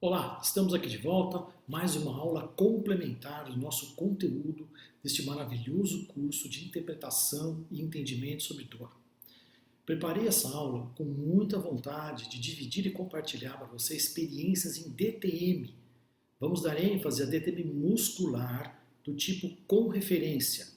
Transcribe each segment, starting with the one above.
Olá, estamos aqui de volta, mais uma aula complementar do nosso conteúdo deste maravilhoso curso de interpretação e entendimento sobre dor. Preparei essa aula com muita vontade de dividir e compartilhar para você experiências em DTM. Vamos dar ênfase a DTM muscular do tipo com referência,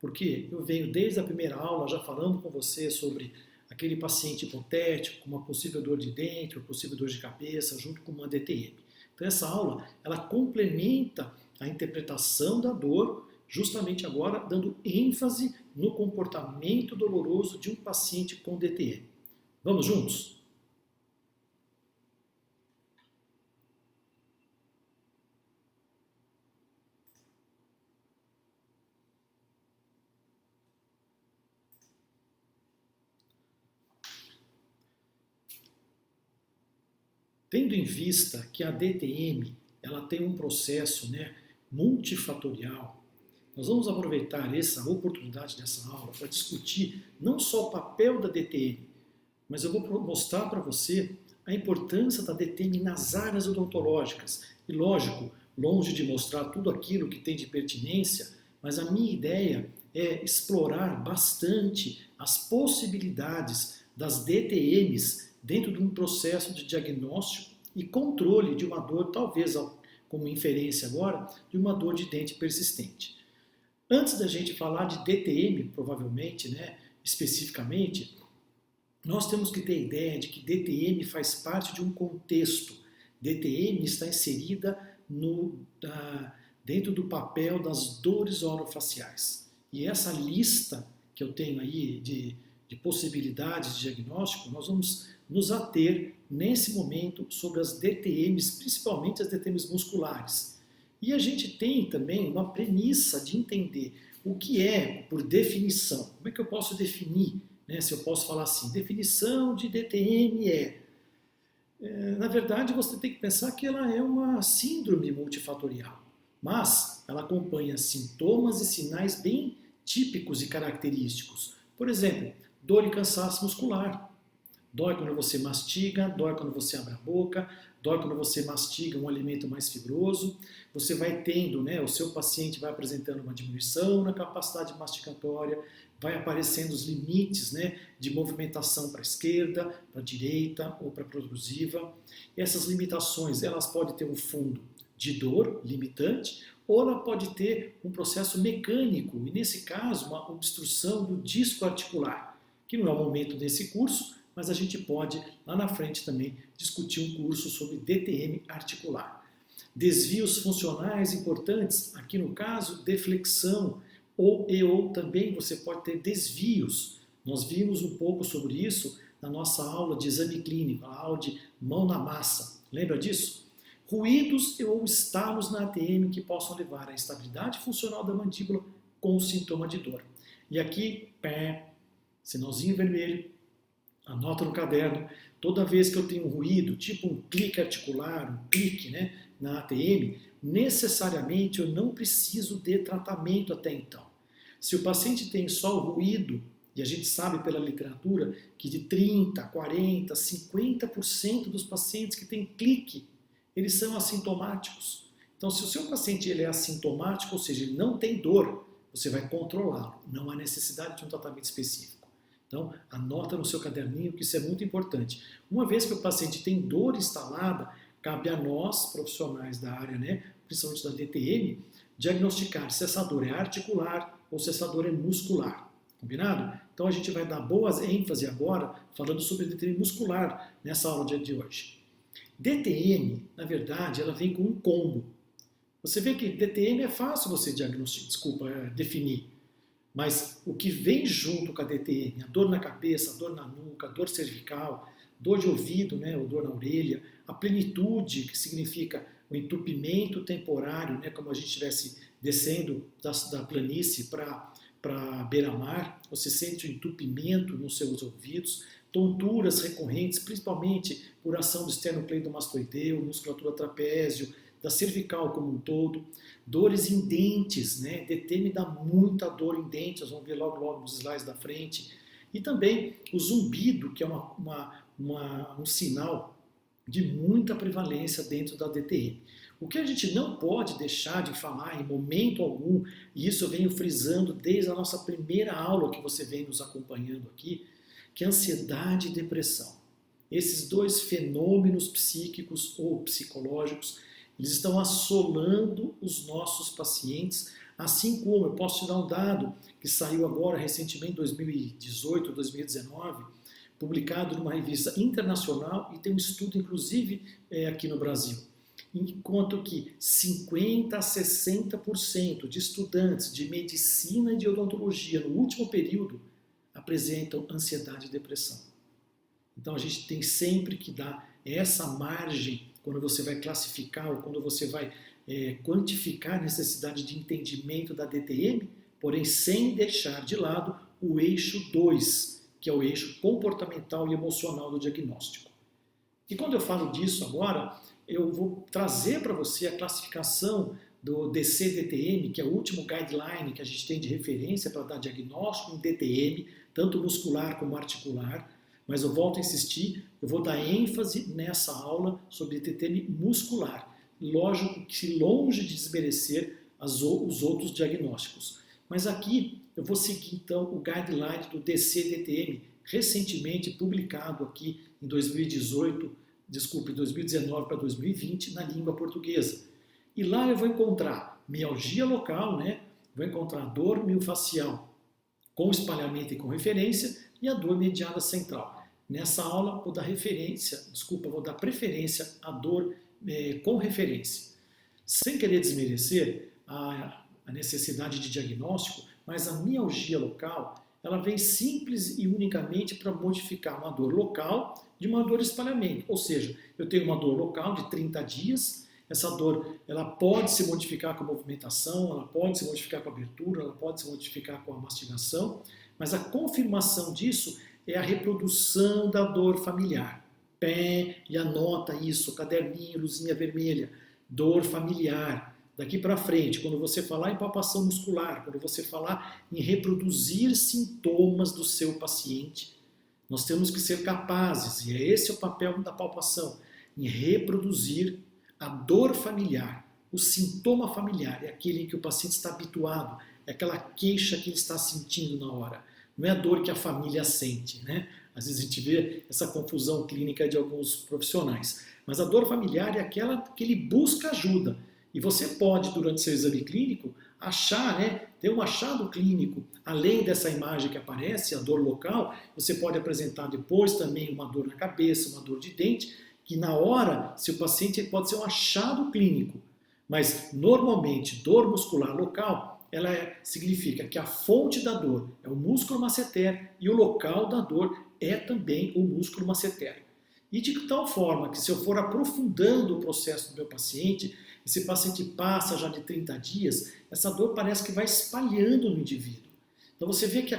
porque eu venho desde a primeira aula já falando com você sobre aquele paciente hipotético, com uma possível dor de dente, uma possível dor de cabeça, junto com uma DTM. Então essa aula, ela complementa a interpretação da dor, justamente agora dando ênfase no comportamento doloroso de um paciente com DTM. Vamos juntos? Tendo em vista que a DTM ela tem um processo multifatorial, nós vamos aproveitar essa oportunidade dessa aula para discutir não só o papel da DTM, mas eu vou mostrar para você a importância da DTM nas áreas odontológicas. E lógico, longe de mostrar tudo aquilo que tem de pertinência, mas a minha ideia é explorar bastante as possibilidades das DTMs dentro de um processo de diagnóstico e controle de uma dor, talvez como inferência agora, de uma dor de dente persistente. Antes da gente falar de DTM, provavelmente, especificamente, nós temos que ter ideia de que DTM faz parte de um contexto. DTM está inserida dentro do papel das dores orofaciais. E essa lista que eu tenho aí de possibilidades de diagnóstico, nós vamos nos ater nesse momento sobre as DTMs, principalmente as DTMs musculares. E a gente tem também uma premissa de entender o que é, por definição. Como é que eu posso definir, se eu posso falar assim, definição de DTM na verdade, você tem que pensar que ela é uma síndrome multifatorial, mas ela acompanha sintomas e sinais bem típicos e característicos. Por exemplo, dor e cansaço muscular. Dói quando você mastiga, dói quando você abre a boca, dói quando você mastiga um alimento mais fibroso. Você vai tendo, o seu paciente vai apresentando uma diminuição na capacidade mastigatória, vai aparecendo os limites de movimentação para a esquerda, para a direita ou para a progressiva. Essas limitações, elas podem ter um fundo de dor limitante ou ela pode ter um processo mecânico e, nesse caso, uma obstrução do disco articular, que não é o momento desse curso, mas a gente pode, lá na frente também, discutir um curso sobre DTM articular. Desvios funcionais importantes, aqui no caso, deflexão, ou também você pode ter desvios. Nós vimos um pouco sobre isso na nossa aula de exame clínico, a aula de mão na massa. Lembra disso? Ruídos ou estalos na ATM que possam levar à instabilidade funcional da mandíbula com sintoma de dor. E aqui, sinalzinho vermelho, anota no caderno, toda vez que eu tenho um ruído, tipo um clique articular, um clique na ATM, necessariamente eu não preciso de tratamento até então. Se o paciente tem só o ruído, e a gente sabe pela literatura que de 30%, 40%, 50% dos pacientes que têm clique, eles são assintomáticos. Então, se o seu paciente ele é assintomático, ou seja, ele não tem dor, você vai controlá-lo, não há necessidade de um tratamento específico. Então, anota no seu caderninho que isso é muito importante. Uma vez que o paciente tem dor instalada, cabe a nós, profissionais da área, principalmente da DTM, diagnosticar se essa dor é articular ou se essa dor é muscular. Combinado? Então, a gente vai dar boas ênfase agora falando sobre DTM muscular nessa aula de hoje. DTM, na verdade, ela vem com um combo. Você vê que DTM é fácil você definir. Mas o que vem junto com a DTM, a dor na cabeça, a dor na nuca, a dor cervical, dor de ouvido, ou dor na orelha, a plenitude, que significa o entupimento temporário, como a gente estivesse descendo da planície para a beira-mar, você sente o entupimento nos seus ouvidos, tonturas recorrentes, principalmente por ação do esternocleidomastoideu, musculatura trapézio, da cervical como um todo, dores em dentes, DTM dá muita dor em dentes, nós vamos ver logo nos slides da frente, e também o zumbido, que é um sinal de muita prevalência dentro da DTM. O que a gente não pode deixar de falar em momento algum, e isso eu venho frisando desde a nossa primeira aula que você vem nos acompanhando aqui, que é ansiedade e depressão. Esses dois fenômenos psíquicos ou psicológicos, eles estão assolando os nossos pacientes, assim como eu posso te dar um dado que saiu agora recentemente, em 2018, 2019, publicado numa revista internacional e tem um estudo inclusive aqui no Brasil. Enquanto que 50% a 60% de estudantes de medicina e de odontologia no último período apresentam ansiedade e depressão. Então a gente tem sempre que dar essa margem quando você vai classificar ou quando você vai quantificar a necessidade de entendimento da DTM, porém sem deixar de lado o eixo 2, que é o eixo comportamental e emocional do diagnóstico. E quando eu falo disso agora, eu vou trazer para você a classificação do DC-DTM, que é o último guideline que a gente tem de referência para dar diagnóstico em DTM, tanto muscular como articular, mas eu volto a insistir, eu vou dar ênfase nessa aula sobre DTM muscular. Lógico que longe de desmerecer os outros diagnósticos. Mas aqui eu vou seguir então o guideline do DC-DTM, recentemente publicado aqui em 2019 para 2020, na língua portuguesa. E lá eu vou encontrar mialgia local, né? Vou encontrar dor miofascial com espalhamento e com referência e a dor mediana central. Nessa aula vou dar preferência à dor com referência. Sem querer desmerecer a necessidade de diagnóstico, mas a mialgia local, ela vem simples e unicamente para modificar uma dor local de uma dor de espalhamento. Ou seja, eu tenho uma dor local de 30 dias, essa dor ela pode se modificar com a movimentação, ela pode se modificar com a abertura, ela pode se modificar com a mastigação, mas a confirmação disso é a reprodução da dor familiar. Pé, e anota isso, caderninho, luzinha vermelha, dor familiar. Daqui para frente, quando você falar em palpação muscular, quando você falar em reproduzir sintomas do seu paciente, nós temos que ser capazes, e esse é o papel da palpação, em reproduzir a dor familiar, o sintoma familiar, é aquele em que o paciente está habituado, é aquela queixa que ele está sentindo na hora, não é a dor que a família sente, né? Às vezes a gente vê essa confusão clínica de alguns profissionais, mas a dor familiar é aquela que ele busca ajuda, e você pode, durante seu exame clínico, achar, né, ter um achado clínico, além dessa imagem que aparece, a dor local, você pode apresentar depois também uma dor na cabeça, uma dor de dente, que na hora, se o paciente pode ser um achado clínico, mas normalmente dor muscular local, ela significa que a fonte da dor é o músculo masseter e o local da dor é também o músculo masseter. E de tal forma que se eu for aprofundando o processo do meu paciente, esse paciente passa já de 30 dias, essa dor parece que vai espalhando no indivíduo. Então você vê que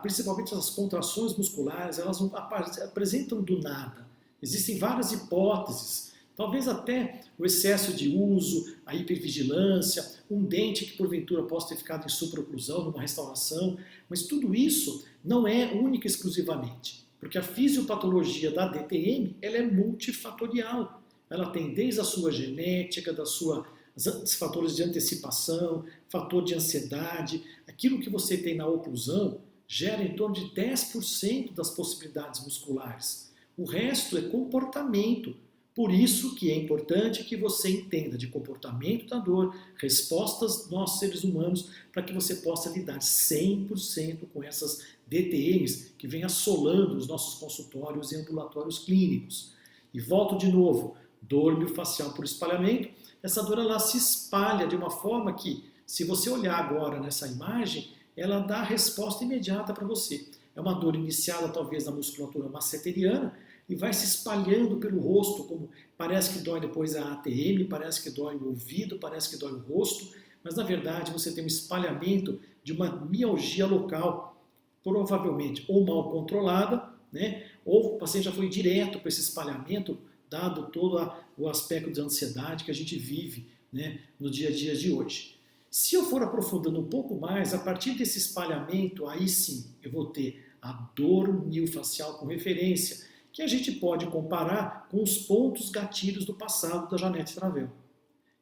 principalmente as contrações musculares, elas não apresentam do nada. Existem várias hipóteses, talvez até o excesso de uso, a hipervigilância, um dente que porventura possa ter ficado em supraoclusão, numa restauração, mas tudo isso não é única e exclusivamente, porque a fisiopatologia da DTM ela é multifatorial. Ela tem desde a sua genética, dos fatores de antecipação, fator de ansiedade, aquilo que você tem na oclusão gera em torno de 10% das possibilidades musculares. O resto é comportamento. Por isso que é importante que você entenda de comportamento da dor, respostas nós seres humanos, para que você possa lidar 100% com essas DTMs que vêm assolando os nossos consultórios e ambulatórios clínicos. E volto de novo, dor miofascial por espalhamento, essa dor ela se espalha de uma forma que, se você olhar agora nessa imagem, ela dá a resposta imediata para você. É uma dor iniciada talvez na musculatura masseteriana e vai se espalhando pelo rosto, como parece que dói depois a ATM, parece que dói o ouvido, parece que dói o rosto, mas na verdade você tem um espalhamento de uma mialgia local, provavelmente ou mal controlada, né? Ou o paciente já foi direto para esse espalhamento, dado todo o aspecto de ansiedade que a gente vive, né, no dia a dia de hoje. Se eu for aprofundando um pouco mais, a partir desse espalhamento, aí sim eu vou ter a dor miofascial com referência, que a gente pode comparar com os pontos gatilhos do passado da Janete Travell.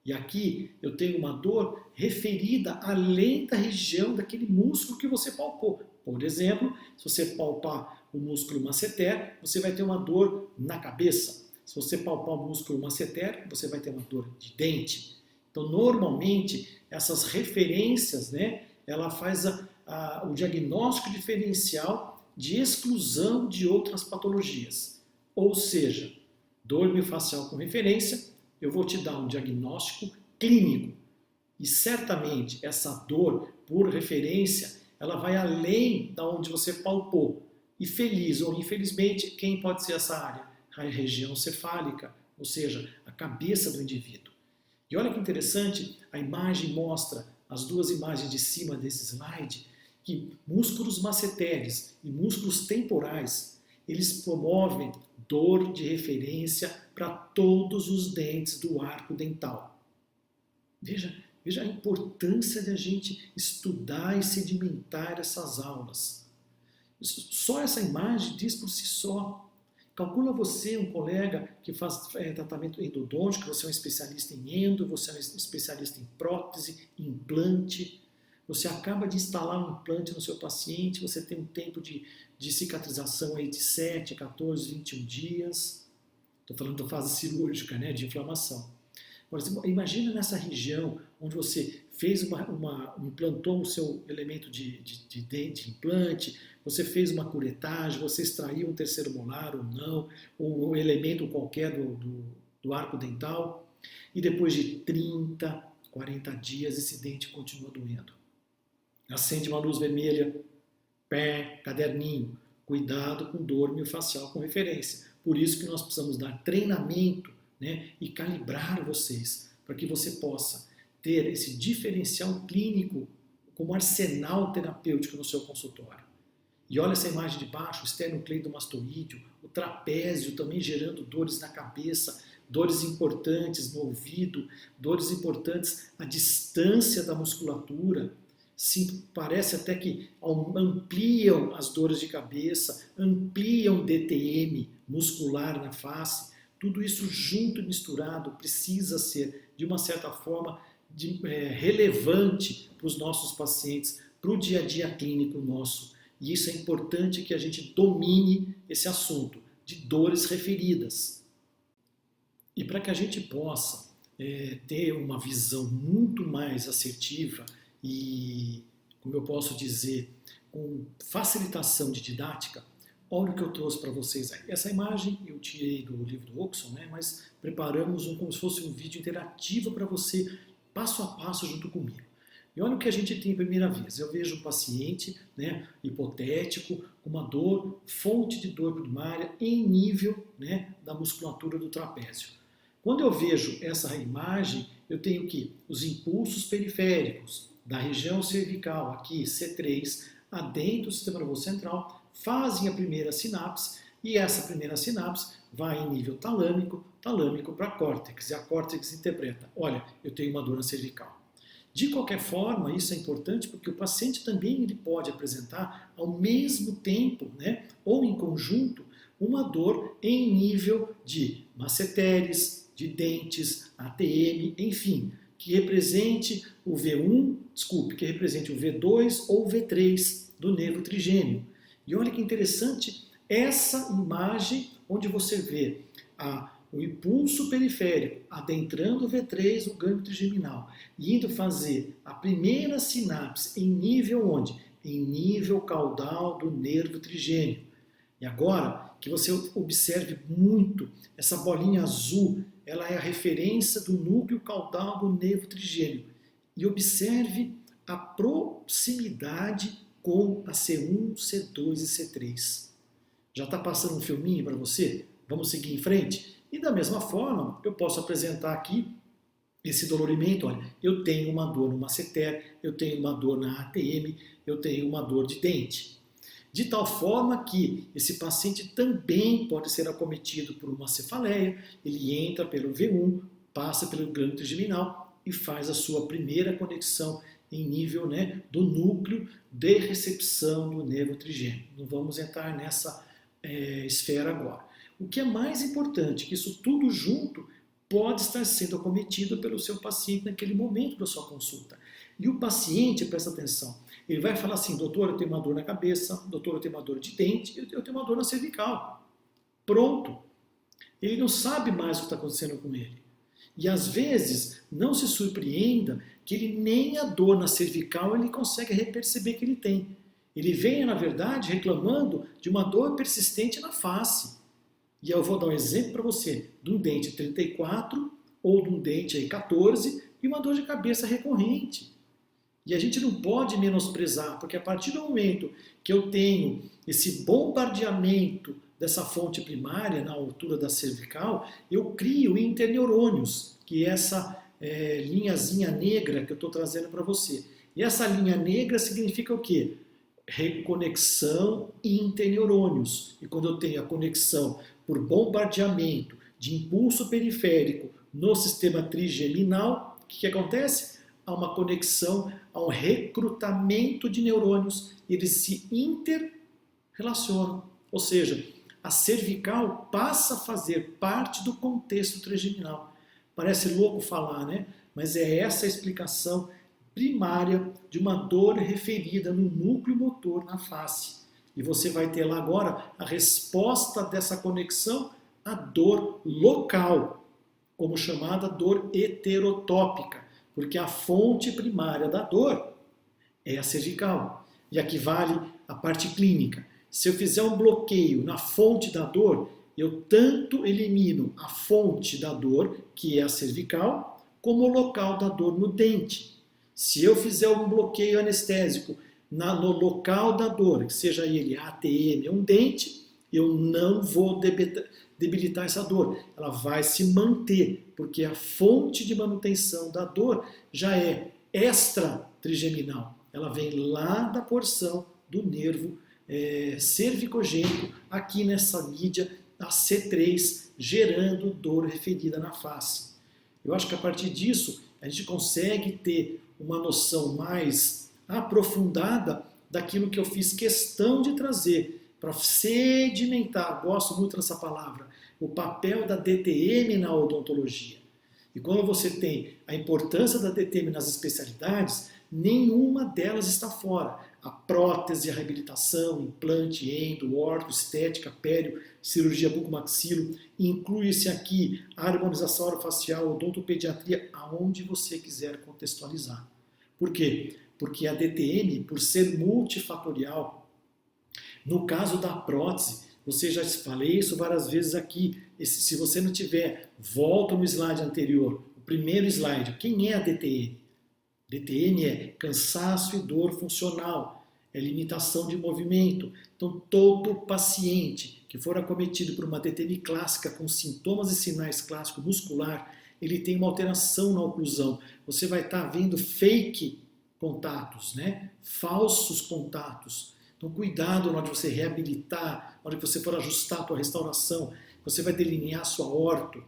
E aqui eu tenho uma dor referida além da região daquele músculo que você palpou. Por exemplo, se você palpar o músculo masseter, você vai ter uma dor na cabeça. Se você palpar o músculo masseter, você vai ter uma dor de dente. Então, normalmente, essas referências, né, ela faz o diagnóstico diferencial de exclusão de outras patologias. Ou seja, dor miofascial com referência, eu vou te dar um diagnóstico clínico. E certamente essa dor, por referência, ela vai além da onde você palpou. E feliz ou infelizmente, quem pode ser essa área? A região cefálica, ou seja, a cabeça do indivíduo. E olha que interessante, a imagem mostra, as duas imagens de cima desse slide, que músculos masseteres e músculos temporais, eles promovem dor de referência para todos os dentes do arco dental. Veja a importância de a gente estudar e sedimentar essas aulas. Só essa imagem diz por si só. Calcula você, um colega que faz tratamento endodôntico, você é um especialista em endo, você é um especialista em prótese, implante. Você acaba de instalar um implante no seu paciente, você tem um tempo de cicatrização aí de 7, 14, 21 dias. Estou falando da fase cirúrgica, né, de inflamação. Agora, imagina nessa região onde você fez implantou o seu elemento de dente, implante, você fez uma curetagem, você extraiu um terceiro molar ou não, ou um elemento qualquer do arco dental, e depois de 30, 40 dias esse dente continua doendo. Acende uma luz vermelha, pé, caderninho, cuidado com dor miofascial com referência. Por isso que nós precisamos dar treinamento, né, e calibrar vocês, para que você possa ter esse diferencial clínico como arsenal terapêutico no seu consultório. E olha essa imagem de baixo, o esternocleidomastoídeo, o trapézio também gerando dores na cabeça, dores importantes no ouvido, dores importantes à distância da musculatura. Sim, parece até que ampliam as dores de cabeça, ampliam DTM muscular na face. Tudo isso junto e misturado precisa ser, de uma certa forma, relevante para os nossos pacientes, para o dia a dia clínico nosso. E isso é importante que a gente domine esse assunto de dores referidas. E para que a gente possa ter uma visão muito mais assertiva e, como eu posso dizer, com facilitação de didática, olha o que eu trouxe para vocês aí. Essa imagem eu tirei do livro do Oxon, né, mas preparamos como se fosse um vídeo interativo para você, passo a passo, junto comigo. E olha o que a gente tem em primeira vez. Eu vejo um paciente, né, hipotético, com uma dor, fonte de dor primária em nível, né, da musculatura do trapézio. Quando eu vejo essa imagem, eu tenho que os impulsos periféricos da região cervical, aqui C3, adentro do sistema nervoso central, fazem a primeira sinapse e essa primeira sinapse vai em nível talâmico para córtex. E a córtex interpreta, olha, eu tenho uma dor na cervical. De qualquer forma, isso é importante porque o paciente também ele pode apresentar ao mesmo tempo, né, ou em conjunto, uma dor em nível de masseteres, de dentes, ATM, enfim, que represente o que represente o V2 ou o V3 do nervo trigêmeo. E olha que interessante essa imagem onde você vê o impulso periférico adentrando o V3, o gânglio trigeminal, e indo fazer a primeira sinapse em nível onde? Em nível caudal do nervo trigêmeo. E agora que você observe muito essa bolinha azul, ela é a referência do núcleo caudal do nervo trigêmeo. E observe a proximidade com a C1, C2 e C3. Já está passando um filminho para você? Vamos seguir em frente? E da mesma forma, eu posso apresentar aqui esse dolorimento. Olha, eu tenho uma dor no masseter, eu tenho uma dor na ATM, eu tenho uma dor de dente. De tal forma que esse paciente também pode ser acometido por uma cefaleia, ele entra pelo V1, passa pelo gânglio trigeminal e faz a sua primeira conexão em nível, né, do núcleo de recepção do nervo trigêmeo. Não vamos entrar nessa esfera agora. O que é mais importante, que isso tudo junto pode estar sendo acometido pelo seu paciente naquele momento da sua consulta. E o paciente, presta atenção, ele vai falar assim, doutor, eu tenho uma dor na cabeça, doutor, eu tenho uma dor de dente, eu tenho uma dor na cervical. Pronto. Ele não sabe mais o que está acontecendo com ele. E às vezes, não se surpreenda que ele nem a dor na cervical ele consegue perceber que ele tem. Ele vem, na verdade, reclamando de uma dor persistente na face. E eu vou dar um exemplo para você, de um dente 34 ou de um dente aí 14 e uma dor de cabeça recorrente. E a gente não pode menosprezar, porque a partir do momento que eu tenho esse bombardeamento dessa fonte primária na altura da cervical, eu crio interneurônios, que é essa linhazinha negra que eu estou trazendo para você. E essa linha negra significa o quê? Reconexão interneurônios. E quando eu tenho a conexão por bombardeamento de impulso periférico no sistema trigeminal, o que acontece? Há uma conexão, há um recrutamento de neurônios, eles se interrelacionam. Ou seja, a cervical passa a fazer parte do contexto trigeminal. Parece louco falar, né? Mas é essa a explicação primária de uma dor referida no núcleo motor na face. E você vai ter lá agora a resposta dessa conexão à dor local, como chamada dor heterotópica, porque a fonte primária da dor é a cervical. E aqui vale a parte clínica. Se eu fizer um bloqueio na fonte da dor, eu tanto elimino a fonte da dor, que é a cervical, como o local da dor no dente. Se eu fizer um bloqueio anestésico no local da dor, que seja ele ATM ou um dente, eu não vou debilitar essa dor. Ela vai se manter, porque a fonte de manutenção da dor já é extra-trigeminal. Ela vem lá da porção do nervo cervicogênico, aqui nessa mídia, a C3, gerando dor referida na face. Eu acho que a partir disso, a gente consegue ter uma noção mais aprofundada daquilo que eu fiz questão de trazer para sedimentar, gosto muito dessa palavra, o papel da DTM na odontologia. E quando você tem a importância da DTM nas especialidades, nenhuma delas está fora. A prótese, a reabilitação, implante, endo, orto, estética, pério, cirurgia bucomaxilo, inclui-se aqui a harmonização orofacial, odontopediatria, aonde você quiser contextualizar. Por quê? Porque a DTM, por ser multifatorial, no caso da prótese, você já falei isso várias vezes aqui, se você não tiver, volta no slide anterior, o primeiro slide, quem é a DTM? DTM é cansaço e dor funcional, é limitação de movimento. Então, todo paciente que for acometido por uma DTM clássica com sintomas e sinais clássicos muscular, ele tem uma alteração na oclusão. Você vai estar vendo fake contatos, né? Falsos contatos. Então, cuidado na hora de você reabilitar, na hora que você for ajustar a tua restauração, você vai delinear a sua orto.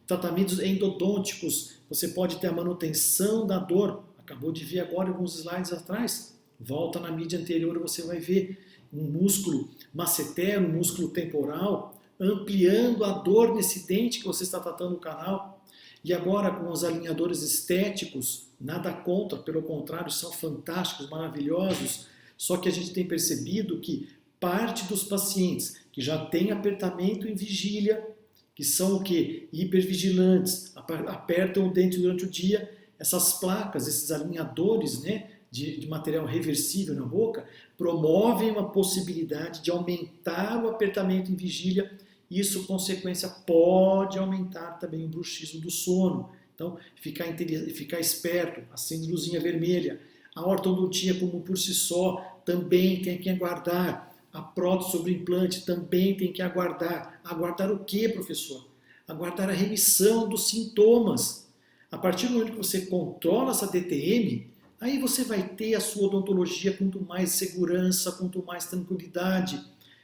Tratamentos endodônticos, você pode ter a manutenção da dor. Acabou de ver agora alguns slides atrás. Volta na mídia anterior, você vai ver um músculo masseter, um músculo temporal, ampliando a dor nesse dente que você está tratando no canal. E agora com os alinhadores estéticos, nada contra, pelo contrário, são fantásticos, maravilhosos. Só que a gente tem percebido que parte dos pacientes que já têm apertamento em vigília, que são o quê? Hipervigilantes, apertam o dente durante o dia, essas placas, esses alinhadores, né, de material reversível na boca, promovem uma possibilidade de aumentar o apertamento em vigília. Isso, consequência, pode aumentar também o bruxismo do sono. Então, ficar esperto, acende luzinha vermelha. A ortodontia, como por si só, também tem que aguardar. A prótese sobre implante também tem que aguardar. Aguardar o quê, professor? Aguardar a remissão dos sintomas. A partir do momento que você controla essa DTM, aí você vai ter a sua odontologia com muito mais segurança, com muito mais tranquilidade.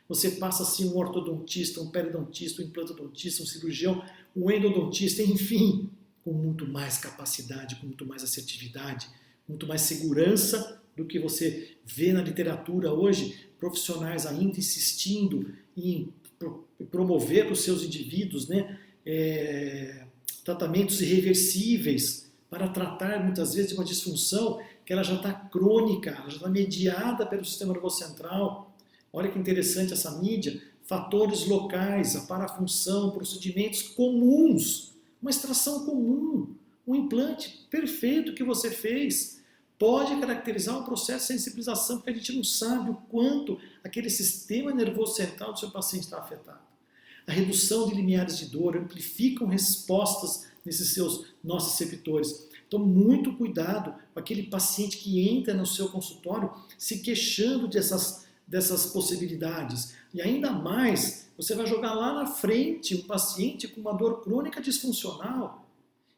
Você passa assim um ortodontista, um periodontista, um implantodontista, um cirurgião, um endodontista, enfim, com muito mais capacidade, com muito mais assertividade, muito mais segurança do que você vê na literatura hoje, profissionais ainda insistindo em promover para os seus indivíduos, né, tratamentos irreversíveis para tratar muitas vezes de uma disfunção que ela já está crônica, ela já está mediada pelo sistema nervoso central. Olha que interessante essa mídia. Fatores locais, a parafunção, procedimentos comuns, uma extração comum, um implante perfeito que você fez, pode caracterizar um processo de sensibilização, porque a gente não sabe o quanto aquele sistema nervoso central do seu paciente está afetado. A redução de limiares de dor amplificam respostas nesses nossos receptores. Então, muito cuidado com aquele paciente que entra no seu consultório se queixando dessas possibilidades. E ainda mais, você vai jogar lá na frente um paciente com uma dor crônica disfuncional.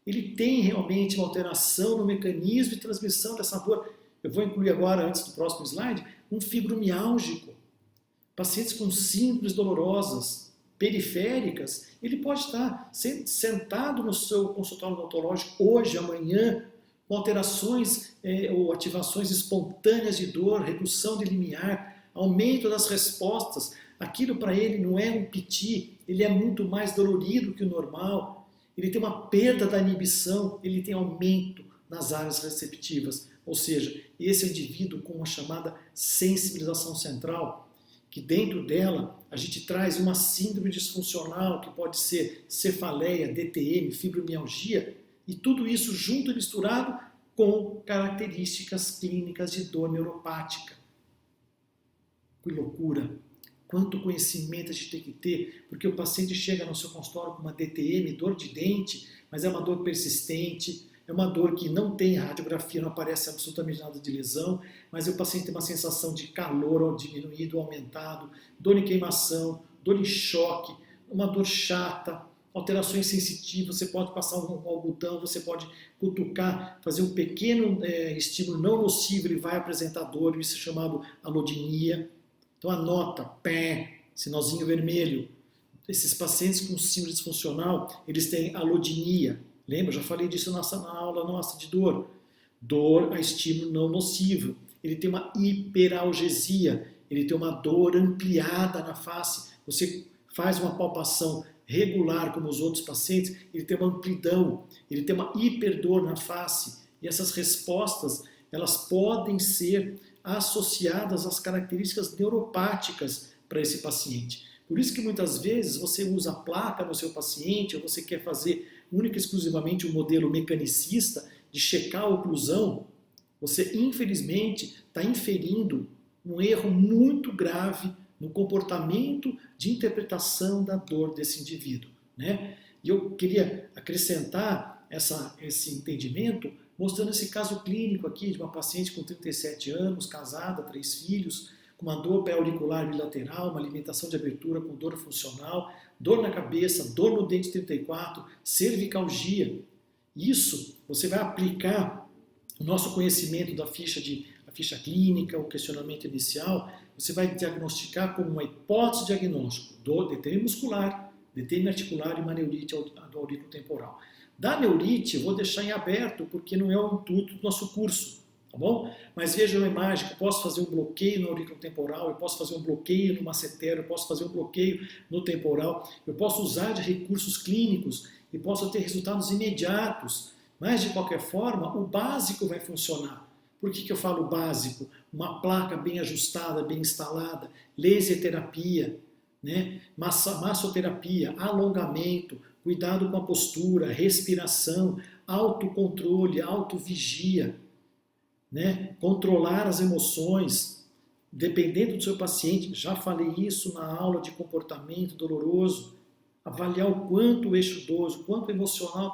Ele tem realmente uma alteração no mecanismo de transmissão dessa dor. Eu vou incluir agora, antes do próximo slide, um fibromiálgico. Pacientes com síndromes dolorosas, periféricas, ele pode estar sentado no seu consultório odontológico hoje, amanhã, com alterações ou ativações espontâneas de dor, redução de limiar, aumento das respostas. Aquilo para ele não é um piti, ele é muito mais dolorido que o normal. Ele tem uma perda da inibição, ele tem aumento nas áreas receptivas. Ou seja, esse indivíduo com uma chamada sensibilização central, que dentro dela a gente traz uma síndrome disfuncional, que pode ser cefaleia, DTM, fibromialgia, e tudo isso junto e misturado com características clínicas de dor neuropática. Que loucura! Quanto conhecimento a gente tem que ter, porque o paciente chega no seu consultório com uma DTM, dor de dente, mas é uma dor persistente, é uma dor que não tem radiografia, não aparece absolutamente nada de lesão, mas o paciente tem uma sensação de calor diminuído, aumentado, dor em queimação, dor em choque, uma dor chata, alterações sensitivas, você pode passar um algodão, você pode cutucar, fazer um pequeno estímulo não nocivo, ele vai apresentar dor, isso é chamado alodinia. Então anota, pé, sinalzinho vermelho. Esses pacientes com síndrome disfuncional, eles têm alodinia. Lembra? Eu já falei disso na aula nossa de dor. Dor a estímulo não nocivo. Ele tem uma hiperalgesia, ele tem uma dor ampliada na face. Você faz uma palpação regular como os outros pacientes, ele tem uma amplidão, ele tem uma hiperdor na face. E essas respostas, elas podem ser associadas às características neuropáticas para esse paciente. Por isso que muitas vezes você usa a placa no seu paciente, ou você quer fazer única e exclusivamente um modelo mecanicista de checar a oclusão, você infelizmente está inferindo um erro muito grave no comportamento de interpretação da dor desse indivíduo, né? E eu queria acrescentar esse entendimento mostrando esse caso clínico aqui de uma paciente com 37 anos, casada, 3 filhos, com uma dor pré-auricular bilateral, uma alimentação de abertura com dor funcional, dor na cabeça, dor no dente 34, cervicalgia. Isso você vai aplicar o nosso conhecimento da ficha clínica, o questionamento inicial, você vai diagnosticar como uma hipótese de diagnóstico do DTM muscular, DTM articular e uma neurite do aurículo temporal. Da neurite eu vou deixar em aberto porque não é o intuito do nosso curso, tá bom? Mas veja a imagem, eu posso fazer um bloqueio no aurículo temporal, eu posso fazer um bloqueio no masseter, eu posso fazer um bloqueio no temporal, eu posso usar de recursos clínicos e posso ter resultados imediatos, mas de qualquer forma o básico vai funcionar. Por que eu falo básico? Uma placa bem ajustada, bem instalada, laser terapia, né? Massoterapia, alongamento, cuidado com a postura, respiração, autocontrole, autovigia, né? Controlar as emoções, dependendo do seu paciente. Já falei isso na aula de comportamento doloroso. Avaliar o quanto o eixo 12, o quanto o emocional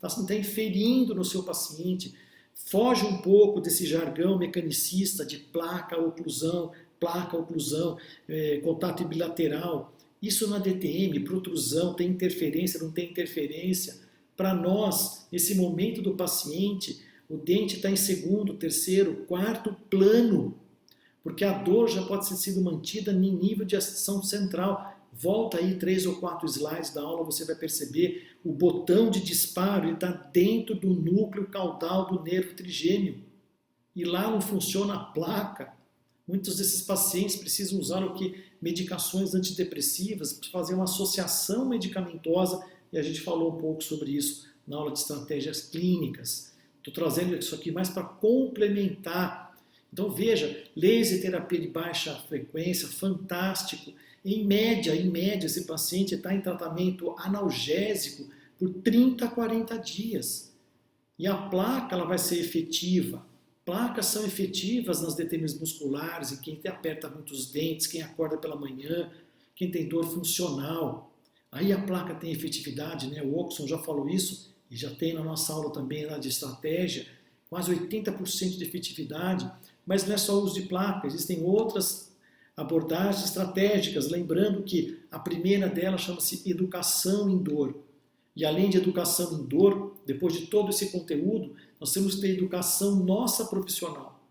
está inferindo no seu paciente. Foge um pouco desse jargão mecanicista de placa, oclusão, contato bilateral. Isso na DTM, protrusão, tem interferência, não tem interferência. Para nós, nesse momento do paciente, o dente está em segundo, terceiro, quarto plano, porque a dor já pode ter sido mantida em nível de ação central. Volta aí 3 ou 4 slides da aula, você vai perceber o botão de disparo está dentro do núcleo caudal do nervo trigêmeo. E lá não funciona a placa. Muitos desses pacientes precisam usar o que medicações antidepressivas, fazer uma associação medicamentosa, e a gente falou um pouco sobre isso na aula de estratégias clínicas. Estou trazendo isso aqui mais para complementar. Então veja, laser terapia de baixa frequência, fantástico. Em média, esse paciente está em tratamento analgésico por 30 a 40 dias. E a placa ela vai ser efetiva. Placas são efetivas nas DTMs musculares, em quem aperta muito os dentes, quem acorda pela manhã, quem tem dor funcional. Aí a placa tem efetividade, né? O Oxon já falou isso, e já tem na nossa aula também lá de estratégia, quase 80% de efetividade, mas não é só o uso de placa, existem outras abordagens estratégicas, lembrando que a primeira delas chama-se educação em dor. E além de educação em dor, depois de todo esse conteúdo, nós temos que ter educação nossa profissional.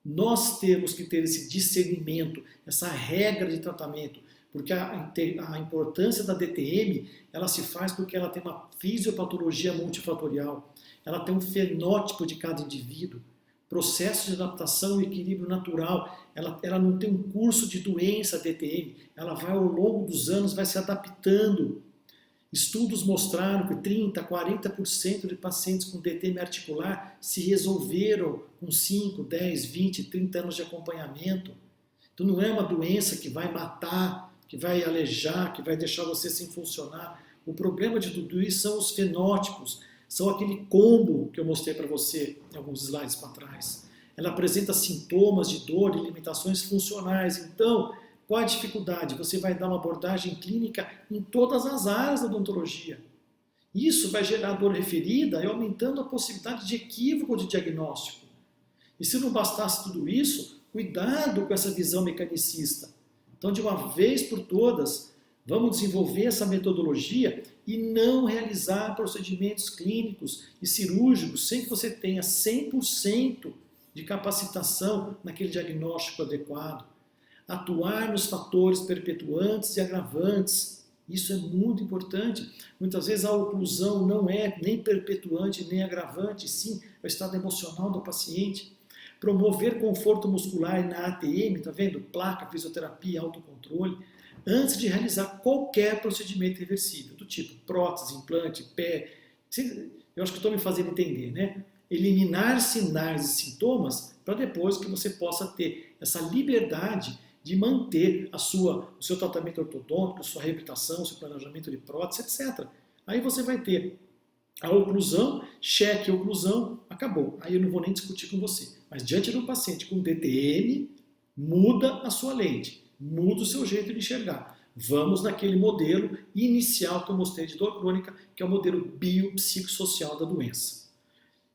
Nós temos que ter esse discernimento, essa regra de tratamento, porque a importância da DTM, ela se faz porque ela tem uma fisiopatologia multifatorial, ela tem um fenótipo de cada indivíduo, processo de adaptação e equilíbrio natural, ela não tem um curso de doença DTM, ela vai ao longo dos anos, vai se adaptando. Estudos mostraram que 30%, 40% de pacientes com DTM articular se resolveram com 5, 10, 20, 30 anos de acompanhamento. Então não é uma doença que vai matar, que vai alejar, que vai deixar você sem funcionar. O problema de tudo isso são os fenótipos, são aquele combo que eu mostrei para você em alguns slides para trás. Ela apresenta sintomas de dor e limitações funcionais. Então, qual a dificuldade? Você vai dar uma abordagem clínica em todas as áreas da odontologia. Isso vai gerar dor referida e aumentando a possibilidade de equívoco de diagnóstico. E se não bastasse tudo isso, cuidado com essa visão mecanicista. Então, de uma vez por todas, vamos desenvolver essa metodologia e não realizar procedimentos clínicos e cirúrgicos sem que você tenha 100% de capacitação naquele diagnóstico adequado. Atuar nos fatores perpetuantes e agravantes. Isso é muito importante. Muitas vezes a oclusão não é nem perpetuante nem agravante, sim, é o estado emocional do paciente. Promover conforto muscular na ATM, tá vendo? Placa, fisioterapia, autocontrole, antes de realizar qualquer procedimento reversível, do tipo prótese, implante, pé. Eu acho que estou me fazendo entender, né? Eliminar sinais e sintomas para depois que você possa ter essa liberdade de manter o seu tratamento ortodôntico, sua reabilitação, seu planejamento de prótese, etc. Aí você vai ter a oclusão, cheque oclusão, acabou. Aí eu não vou nem discutir com você. Mas diante de um paciente com DTM, muda a sua lente, muda o seu jeito de enxergar. Vamos naquele modelo inicial que eu mostrei de dor crônica, que é o modelo biopsicossocial da doença.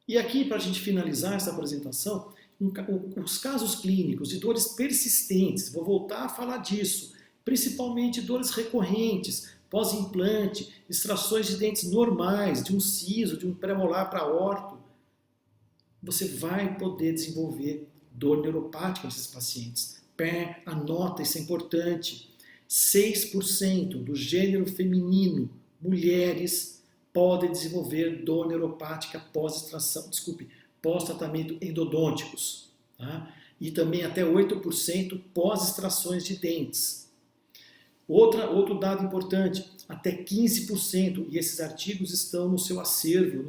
E aqui, para a gente finalizar essa apresentação, os casos clínicos de dores persistentes, vou voltar a falar disso, principalmente dores recorrentes, pós-implante, extrações de dentes normais, de um siso, de um premolar para orto, você vai poder desenvolver dor neuropática nesses pacientes. Anota, isso é importante. 6% do gênero feminino, mulheres, podem desenvolver dor neuropática pós-tratamento endodônticos. Tá? E também até 8% pós-extrações de dentes. Outro dado importante, até 15%, e esses artigos estão no seu acervo,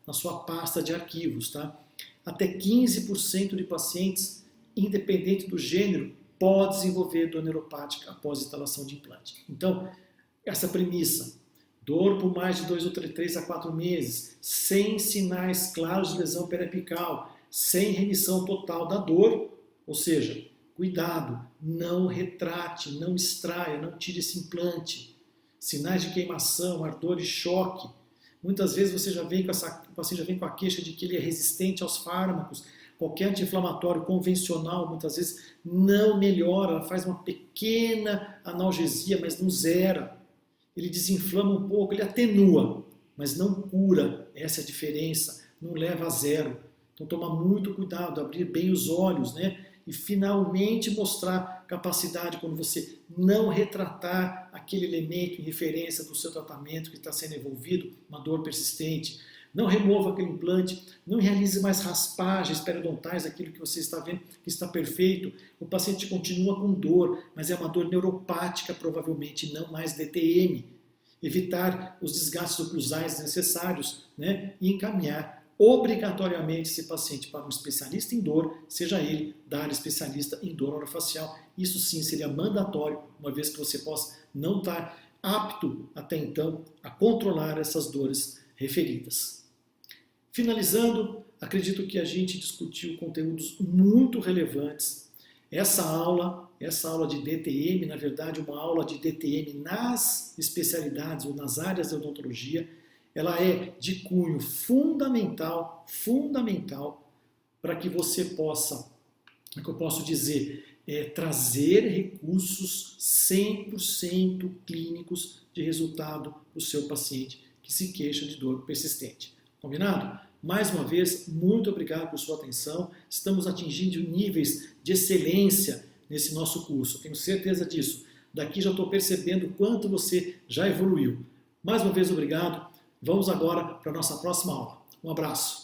na sua pasta de arquivos, tá? Até 15% de pacientes, independente do gênero, pode desenvolver dor neuropática após instalação de implante. Então, essa premissa, dor por mais de 2 ou 3 a 4 meses, sem sinais claros de lesão periapical, sem remissão total da dor, ou seja, cuidado, não retrate, não extraia, não tire esse implante. Sinais de queimação, ardor e choque. Muitas vezes o paciente já vem com a queixa de que ele é resistente aos fármacos. Qualquer anti-inflamatório convencional, muitas vezes, não melhora, ela faz uma pequena analgesia, mas não zera. Ele desinflama um pouco, ele atenua, mas não cura. Essa é a diferença, não leva a zero. Então toma muito cuidado, abrir bem os olhos, né? E finalmente mostrar capacidade quando você não retratar aquele elemento em referência do seu tratamento que está sendo envolvido, uma dor persistente. não remova aquele implante, não realize mais raspagens periodontais, aquilo que você está vendo que está perfeito. O paciente continua com dor, mas é uma dor neuropática, provavelmente não mais DTM. Evitar os desgastes oclusais necessários, né? E encaminhar obrigatoriamente esse paciente para um especialista em dor, seja ele da área especialista em dor orofacial. Isso sim seria mandatório, uma vez que você possa não estar apto até então a controlar essas dores referidas. Finalizando, acredito que a gente discutiu conteúdos muito relevantes. Essa aula de DTM, na verdade, uma aula de DTM nas especialidades ou nas áreas de odontologia, ela é de cunho fundamental para que você possa, como é que eu posso dizer, trazer recursos 100% clínicos de resultado para o seu paciente que se queixa de dor persistente. Combinado? Mais uma vez, muito obrigado por sua atenção. Estamos atingindo níveis de excelência nesse nosso curso. Tenho certeza disso. Daqui já estou percebendo o quanto você já evoluiu. Mais uma vez, obrigado. Vamos agora para a nossa próxima aula. Um abraço.